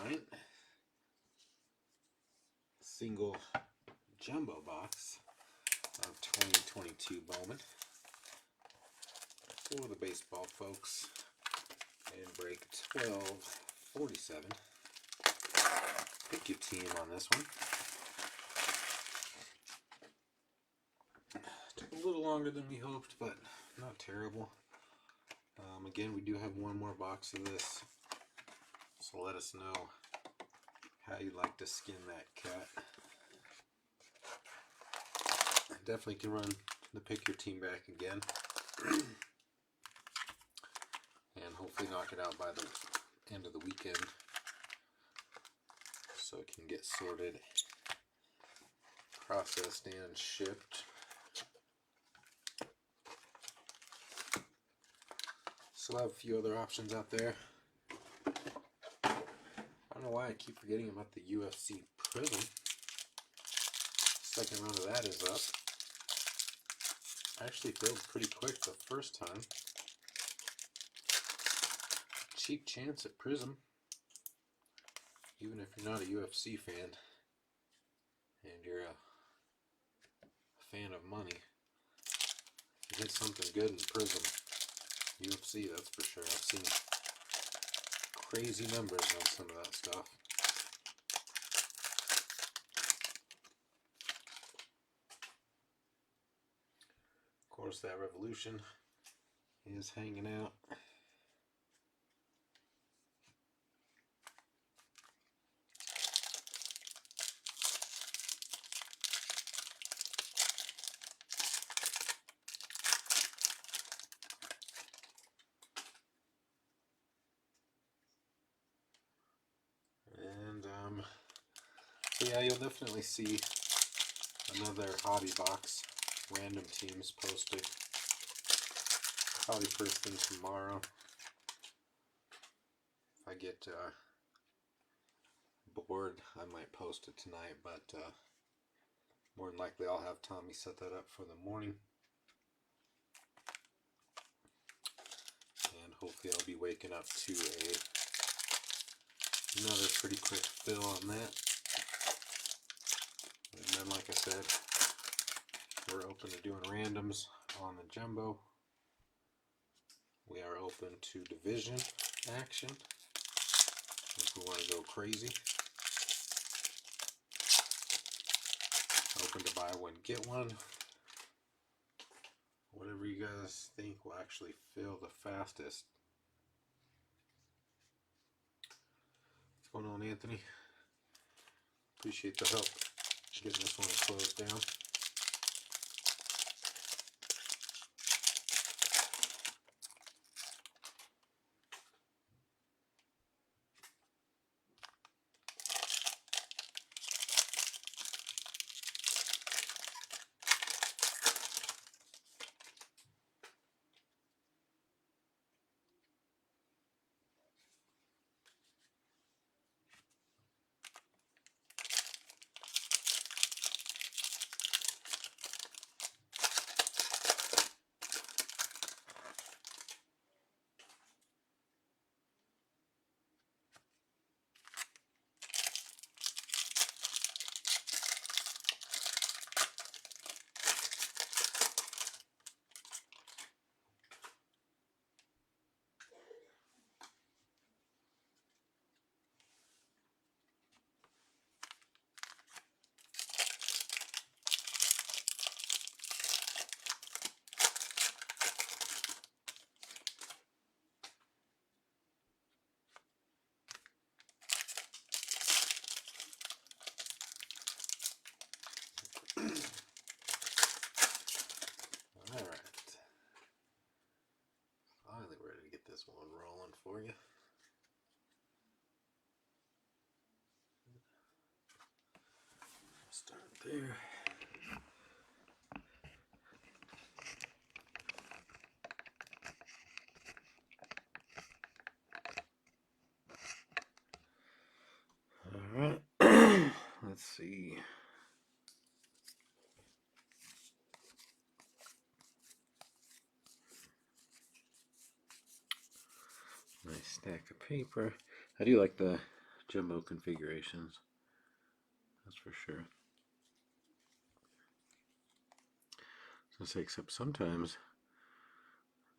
giant single jumbo box of 2022 Bowman for the baseball folks, and break 1247. Pick your team on this one. Took a little longer than we hoped, but not terrible. Again, we do have one more box of this, so let us know how you'd like to skin that cat. I definitely can run the pick your team back again and hopefully knock it out by the end of the weekend so it can get sorted, processed, and shipped. Still have a few other options out there. I don't know why I keep forgetting about the UFC Prism. Second round of that is up. Actually filled pretty quick the first time. Cheap chance at Prism, even if you're not a UFC fan and you're a fan of money. You get something good in Prism. UFC, that's for sure. I've seen crazy numbers on some of that stuff. Of course, that Revolution is hanging out. And yeah, you'll definitely see another hobby box, random teams posted. Probably first thing tomorrow. If I get bored, I might post it tonight, but more than likely I'll have Tommy set that up for the morning. And hopefully I'll be waking up to another pretty quick fill on that. And then, like I said, we're open to doing randoms on the jumbo. We are open to division action if we want to go crazy. Open to buy one, get one. Whatever you guys think will actually fill the fastest. What's going on, Anthony? Appreciate the help getting this one closed down. Alright. Finally ready to get this one rolling for you. Start there. Alright. Let's see. Nice stack of paper. I do like the jumbo configurations. That's for sure. I say, except sometimes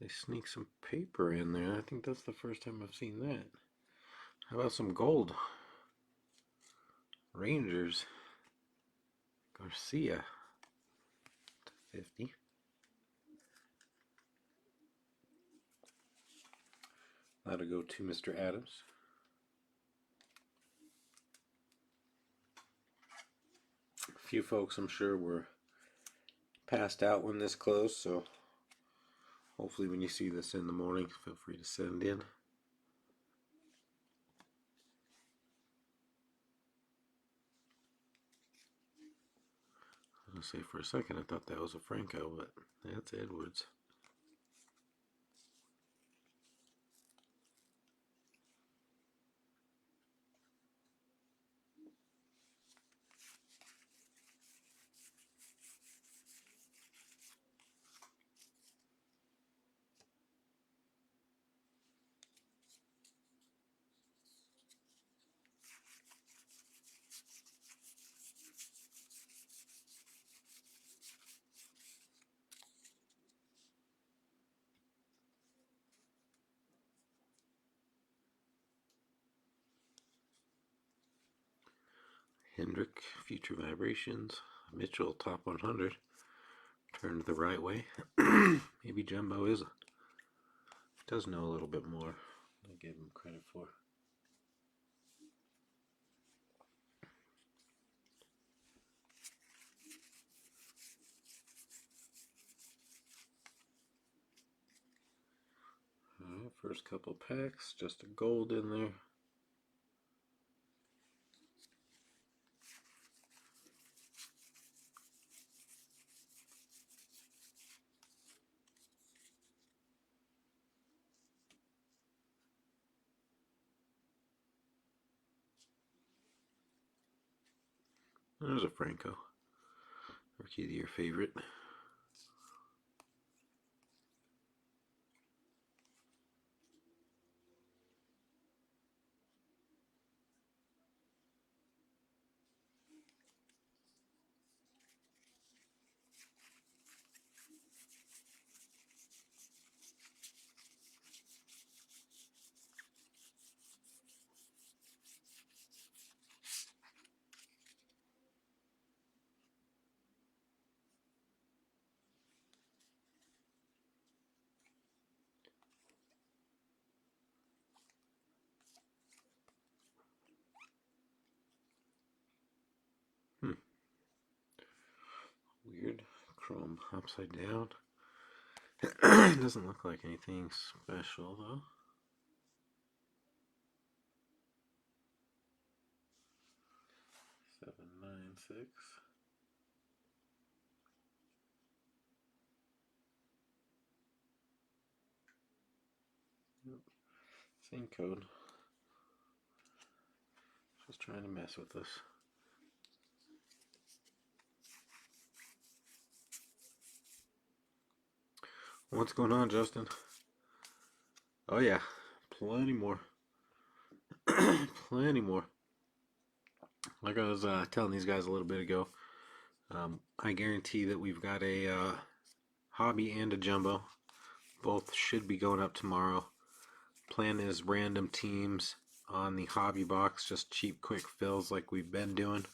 they sneak some paper in there. I think that's the first time I've seen that. How about some gold? Rangers. Garcia. 50. That'll go to Mr. Adams. A few folks, I'm sure, were passed out when this closed, so hopefully when you see this in the morning, feel free to send in. I was gonna say, for a second I thought that was a Franco, but that's Edwards. Hendrick, Future Vibrations. Mitchell, Top 100. Turned the right way. Maybe Jumbo does know a little bit more than I gave him credit for. Alright, first couple packs, just a gold in there. There's a Franco. Rookie of the Year favorite. Weird. Chrome upside down. Doesn't look like anything special though. 796. Yep. Same code. Just trying to mess with us. What's going on, Justin? Oh yeah, plenty more. Plenty more. Like I was telling these guys a little bit ago, I guarantee that we've got a hobby and a jumbo. Both should be going up tomorrow. Plan is random teams on the hobby box, just cheap quick fills like we've been doing.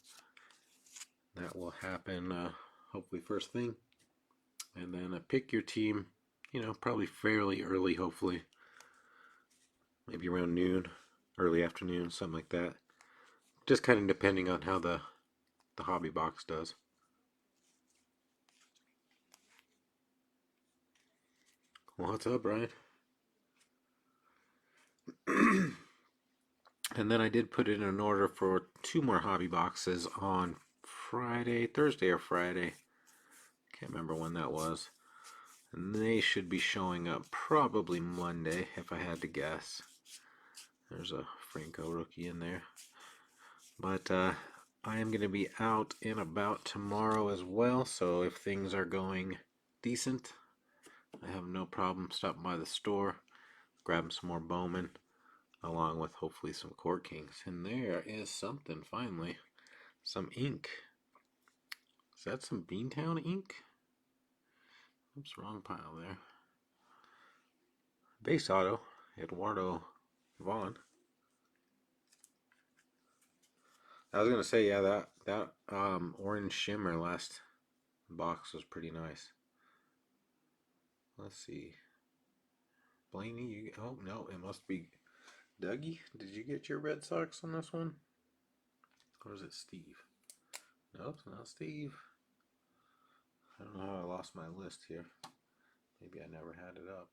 That will happen hopefully first thing. And then pick your team, you know, probably fairly early, hopefully. Maybe around noon, early afternoon, something like that. Just kind of depending on how the hobby box does. What's up, Brian? And then I did put in an order for 2 more hobby boxes on Friday, Thursday or Friday. Can't remember when that was. And they should be showing up probably Monday, if I had to guess. There's a Franco rookie in there. But I am going to be out and about tomorrow as well, so if things are going decent, I have no problem stopping by the store, grabbing some more Bowman. along with hopefully some Court Kings. And there is something finally. Some ink. Is that some Beantown ink? Oops, wrong pile there. Base auto, Eduardo Vaughn. I was gonna say, yeah, that orange shimmer last box was pretty nice. Let's see. Blaney, you, oh no, it must be Dougie. Did you get your Red Sox on this one? Or is it Steve? Nope, it's not Steve. I don't know how I lost my list here. Maybe I never had it up.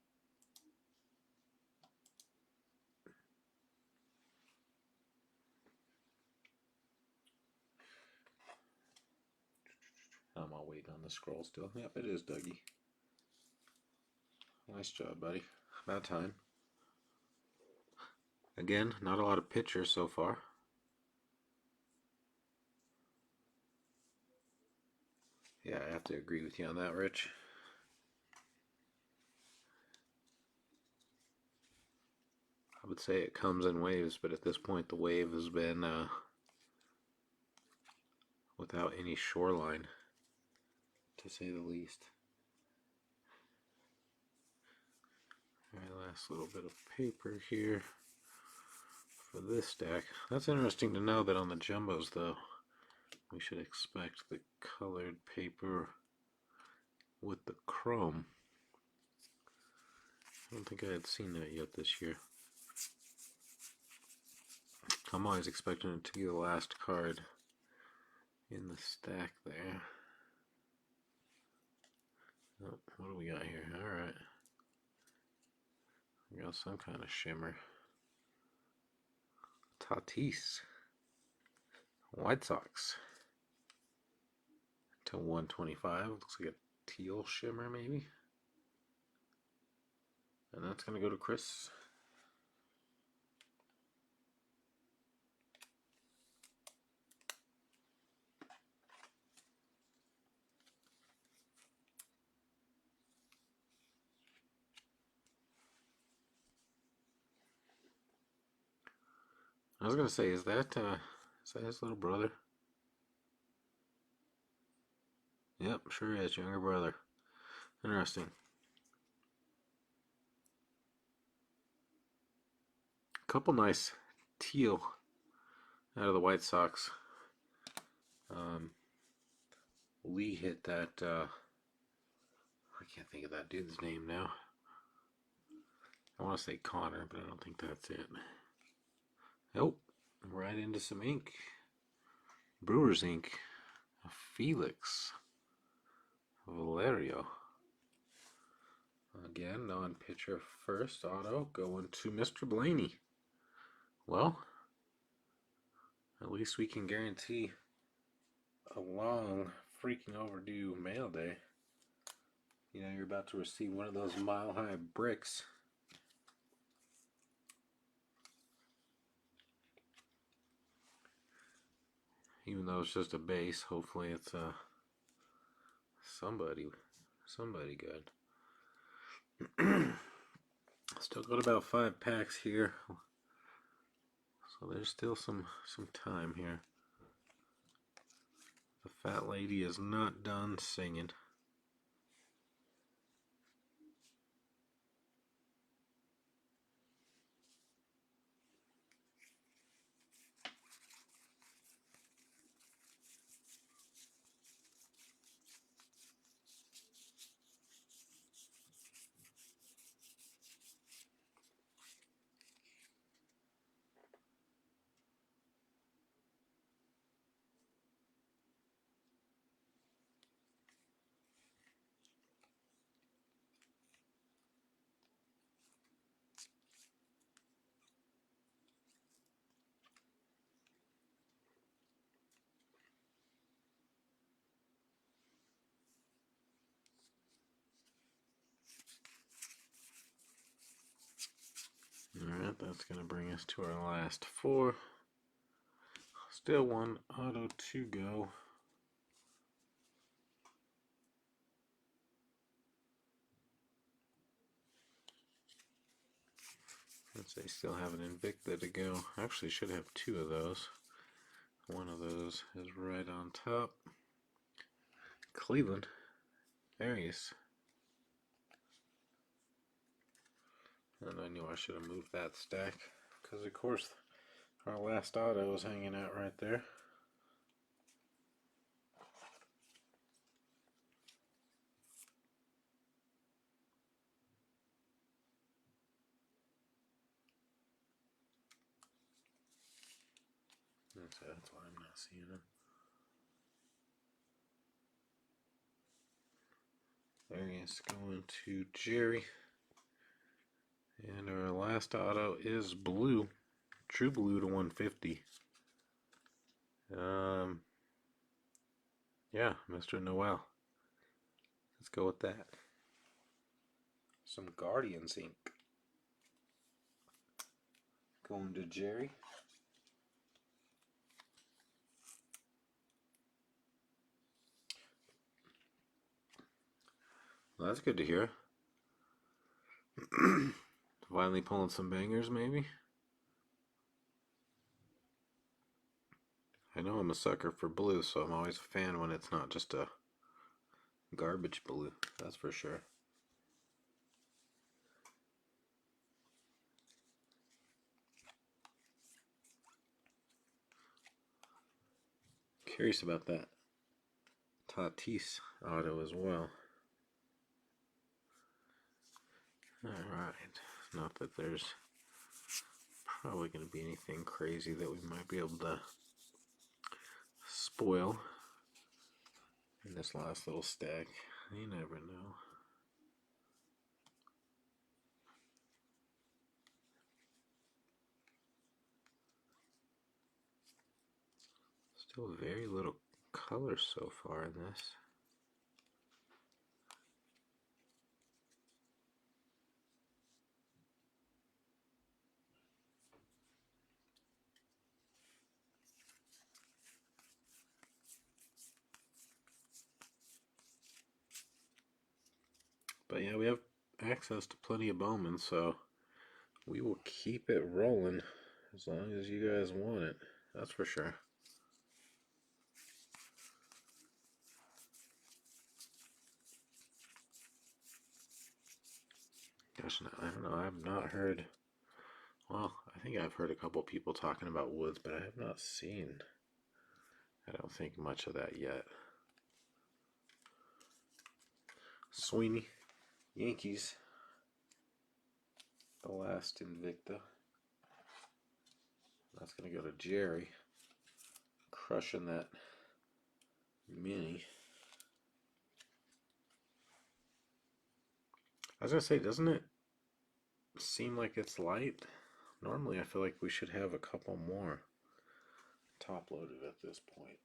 I'm all waiting on the scroll still. Yep, it is Dougie. Nice job, buddy. About time. Again, not a lot of pitchers so far. Yeah, I have to agree with you on that, Rich. I would say it comes in waves, but at this point the wave has been without any shoreline, to say the least. Alright, last little bit of paper here for this stack. That's interesting to know that on the jumbos, though, we should expect the colored paper with the chrome. I don't think I had seen that yet this year. I'm always expecting it to be the last card in the stack there. Oh, what do we got here? Alright. We got some kind of shimmer. Tatis. White Sox. To 125. Looks like a teal shimmer, maybe. And that's going to go to Chris. I was going to say, is that his little brother? Yep, sure is. Younger brother. Interesting. Couple nice teal out of the White Sox. Lee hit that, I can't think of that dude's name now. I want to say Connor, but I don't think that's it. Nope, right into some ink. Brewers ink. Felix Valerio. Again, non-pitcher first auto going to Mr. Blaney. Well, at least we can guarantee a long, freaking overdue mail day. You know, you're about to receive one of those mile-high bricks. Even though it's just a base, hopefully it's somebody good. Still got about 5 packs here, so there's still some time here. The fat lady is not done singing. Alright, that's going to bring us to our last 4. Still one auto to go. Let's They still have an Invicta to go. Actually, should have two of those. One of those is right on top. Cleveland. There he is. And I knew I should have moved that stack. Because, of course, our last auto was hanging out right there. That's why I'm not seeing him. There he is, going to Jerry. And our last auto is blue. True blue to 150. Yeah, Mr. Noel. Let's go with that. Some Guardians ink. Going to Jerry. Well, that's good to hear. Finally pulling some bangers, maybe. I know I'm a sucker for blue, so I'm always a fan when it's not just a garbage blue. That's for sure. Curious about that Tatis auto as well. Alright, not that there's probably going to be anything crazy that we might be able to spoil in this last little stack. You never know. Still very little color so far in this. But yeah, we have access to plenty of Bowman, so we will keep it rolling as long as you guys want it. That's for sure. Gosh, I don't know. I have not heard. Well, I think I've heard a couple people talking about Woods, but I have not seen. I don't think much of that yet. Sweeney, Yankees. The last Invicta. That's going to go to Jerry. Crushing that mini. I was going to say, doesn't it seem like it's light? Normally I feel like we should have a couple more top loaded at this point.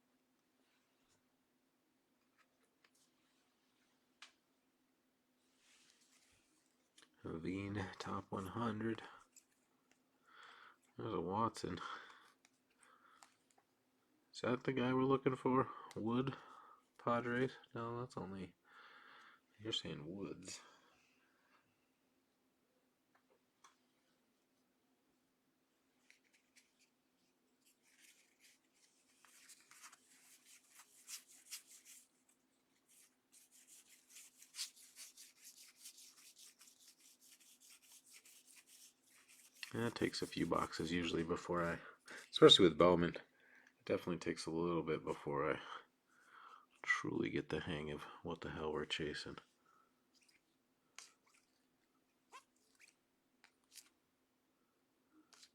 Veen, top 100. There's a Watson. Is that the guy we're looking for? Wood? Padres? No, that's only... You're saying Woods. Yeah, it takes a few boxes usually before I... Especially with Bowman. It definitely takes a little bit before I truly get the hang of what the hell we're chasing.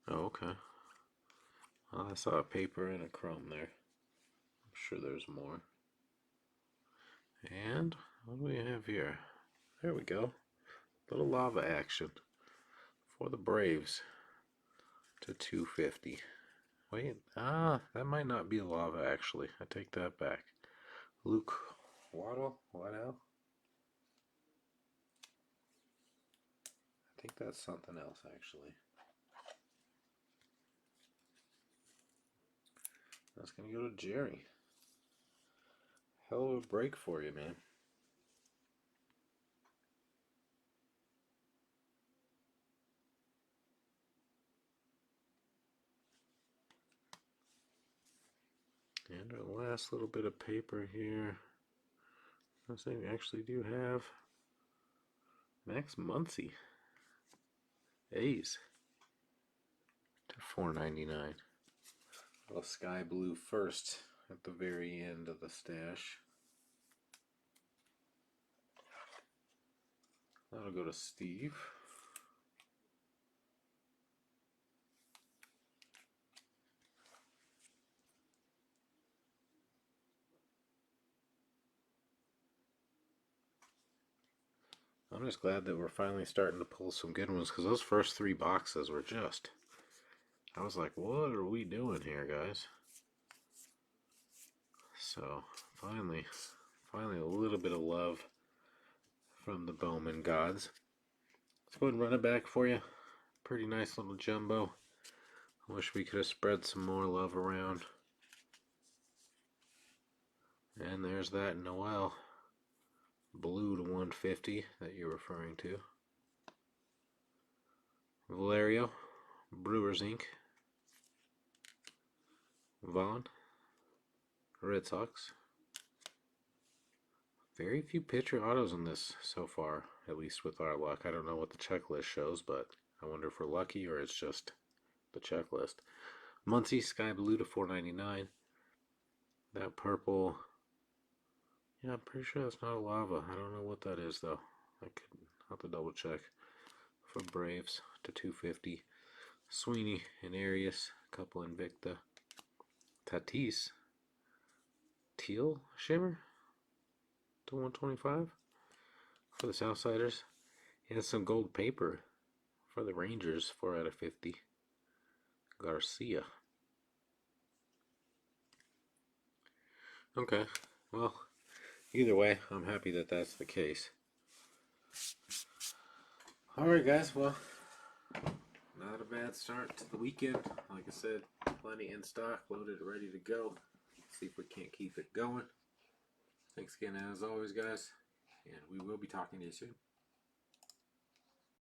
Oh, okay. Well, I saw a paper and a chrome there. I'm sure there's more. And what do we have here? There we go. Little lava action for the Braves to 250. Wait, that might not be lava actually. I take that back. Luke Waddle? I think that's something else actually. That's going to go to Jerry. Hell of a break for you, man. last little bit of paper here. I think we actually do have Max Muncy. A's to $4.99. A sky blue first at the very end of the stash. That'll go to Steve. I'm just glad that we're finally starting to pull some good ones, because those first 3 boxes were just... I was like, what are we doing here, guys? So, finally a little bit of love from the Bowman gods. Let's go ahead and run it back for you. Pretty nice little jumbo. I wish we could have spread some more love around. And there's that Noel blue to 150 that you're referring to. Valerio, Brewers Inc. Vaughn, Red Sox. Very few pitcher autos in this so far, at least with our luck. I don't know what the checklist shows, but I wonder if we're lucky or it's just the checklist. Muncie, Sky Blue to $4.99. That purple, yeah, I'm pretty sure that's not a lava. I don't know what that is though. I'll have to double check. For Braves to $2.50. Sweeney and Arias, a couple Invicta. Tatis, Teal Shimmer to $125 for the Southsiders. And some gold paper for the Rangers, 4 out of 50. Garcia. Okay, well, either way, I'm happy that that's the case. Alright guys, well, not a bad start to the weekend. Like I said, plenty in stock, loaded, ready to go. See if we can't keep it going. Thanks again as always, guys, and we will be talking to you soon.